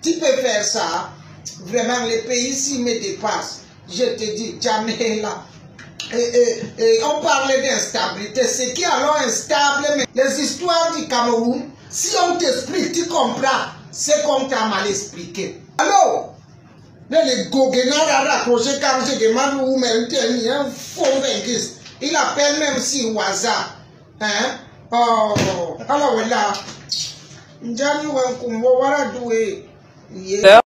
Tu peux faire ça. Vraiment, les pays ici me dépassent. Je te dis, jamais là. Et on parlait d'instabilité. C'est qui alors instable? Mais les histoires du Cameroun, si on t'explique, tu comprends. C'est qu'on t'a mal expliqué. Alors, les Goguenard a raccroché quand je demande où il un faux linguiste. Il appelle même si au hasard. Hein? Oh, alors voilà. Njani wankumbo wala doué. Yeah.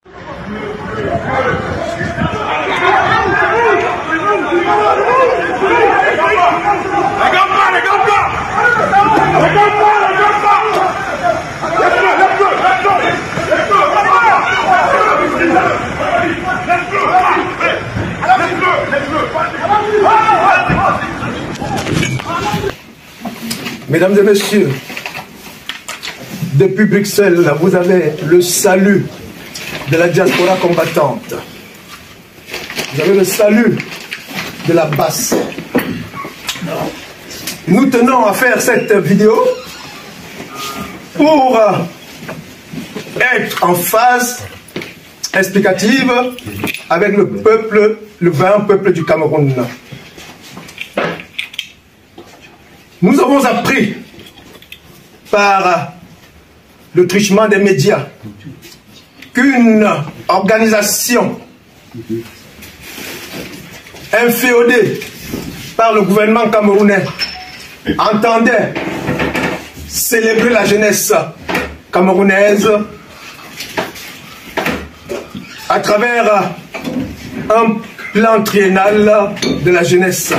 Mesdames et messieurs, depuis Bruxelles, vous avez le salut de la diaspora combattante. Vous avez le salut de la basse. Nous tenons à faire cette vidéo pour être en phase explicative avec le peuple, le vaillant peuple du Cameroun. Nous avons appris par le truchement des médias qu'une organisation inféodée par le gouvernement camerounais entendait célébrer la jeunesse camerounaise à travers un plan triennal de la jeunesse.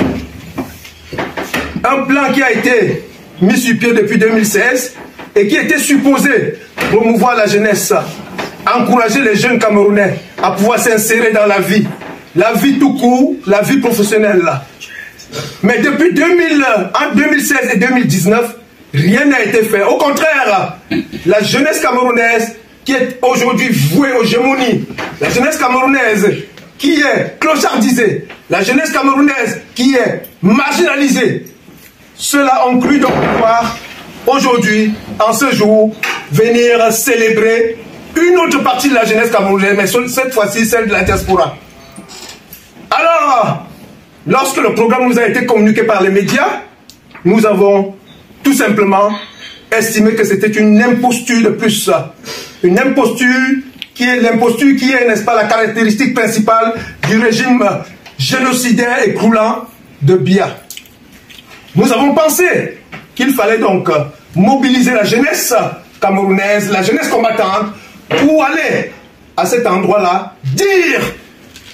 Un plan qui a été mis sur pied depuis 2016 et qui était supposé promouvoir la jeunesse, encourager les jeunes Camerounais à pouvoir s'insérer dans la vie tout court, la vie professionnelle. Mais depuis 2016 et 2019, rien n'a été fait. Au contraire, la jeunesse camerounaise qui est aujourd'hui vouée aux gémonies, la jeunesse camerounaise qui est clochardisée, la jeunesse camerounaise qui est marginalisée, ceux-là ont cru donc pouvoir aujourd'hui, en ce jour, venir célébrer une autre partie de la jeunesse camerounaise, mais cette fois-ci celle de la diaspora. Alors, lorsque le programme nous a été communiqué par les médias, nous avons tout simplement estimé que c'était une imposture de plus. Une imposture qui est l'imposture qui est, n'est-ce pas, la caractéristique principale du régime génocidaire et croulant de Biya. Nous avons pensé qu'il fallait donc mobiliser la jeunesse camerounaise, la jeunesse combattante, pour aller à cet endroit-là, dire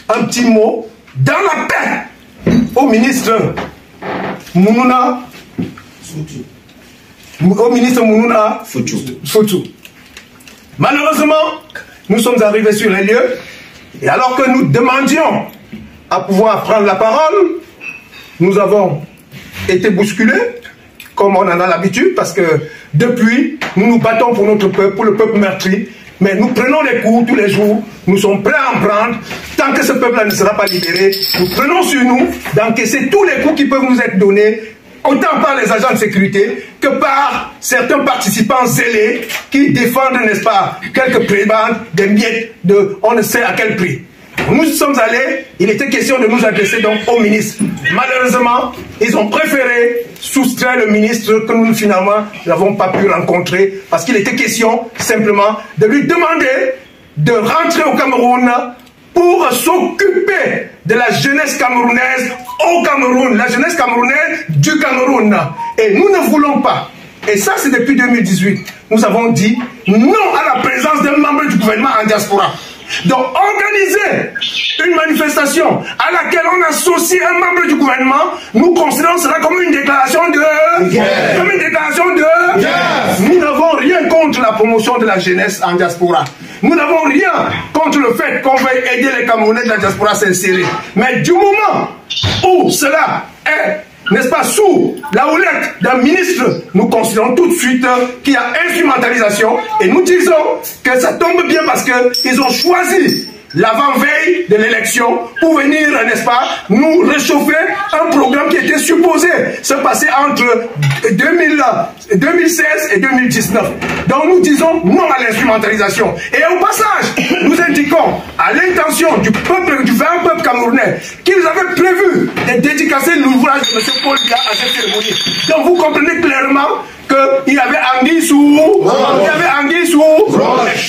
un petit mot dans la paix au ministre Mounouna Foutou. Malheureusement, nous sommes arrivés sur les lieux et alors que nous demandions à pouvoir prendre la parole, nous avons été bousculés, comme on en a l'habitude, parce que depuis, nous nous battons pour notre peuple, pour le peuple meurtri, mais nous prenons les coups tous les jours, nous sommes prêts à en prendre, tant que ce peuple-là ne sera pas libéré, nous prenons sur nous d'encaisser tous les coups qui peuvent nous être donnés, autant par les agents de sécurité que par certains participants zélés qui défendent, n'est-ce pas, quelques prébendes, des miettes de on ne sait à quel prix. Nous sommes allés, il était question de nous adresser donc au ministre. Malheureusement, ils ont préféré soustraire le ministre que nous finalement n'avons pas pu rencontrer parce qu'il était question simplement de lui demander de rentrer au Cameroun pour s'occuper de la jeunesse camerounaise au Cameroun, la jeunesse camerounaise du Cameroun. Et nous ne voulons pas. Et ça, c'est depuis 2018. Nous avons dit non à la présence d'un membre du gouvernement en diaspora. Donc, organiser une manifestation à laquelle on associe un membre du gouvernement, nous considérons cela comme une déclaration de guerre. Comme une déclaration de guerre. Nous n'avons rien contre la promotion de la jeunesse en diaspora. Nous n'avons rien contre le fait qu'on veuille aider les Camerounais de la diaspora à s'insérer. Mais du moment où cela est, n'est-ce pas, sous la houlette d'un ministre, nous considérons tout de suite qu'il y a instrumentalisation et nous disons que ça tombe bien parce qu'ils ont choisi l'avant-veille de l'élection pour venir, n'est-ce pas, nous réchauffer un programme qui était supposé se passer entre 2016 et 2019. Donc nous disons non à l'instrumentalisation. Et au passage, nous indiquons à l'intention du peuple, du 20 peuple camerounais, qu'ils avaient prévu de dédicacer l'ouvrage de M. Paul Biya à cette cérémonie. Donc vous comprenez clairement qu'il y avait anguille sous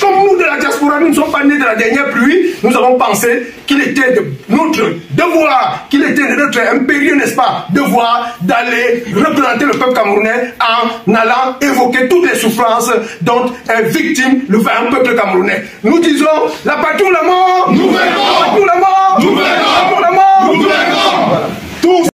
comme nous de la diaspora, nous ne sommes pas nés de la dernière pluie, nous avons pensé qu'il était de notre devoir, qu'il était de notre impérieux, n'est-ce pas, devoir d'aller représenter le peuple camerounais en allant évoquer toutes les souffrances dont est victime le peuple camerounais. Nous disons, la patrie ou la mort, nous verrons, la patrie ou la mort, nous verrons, la mort, nous verrons.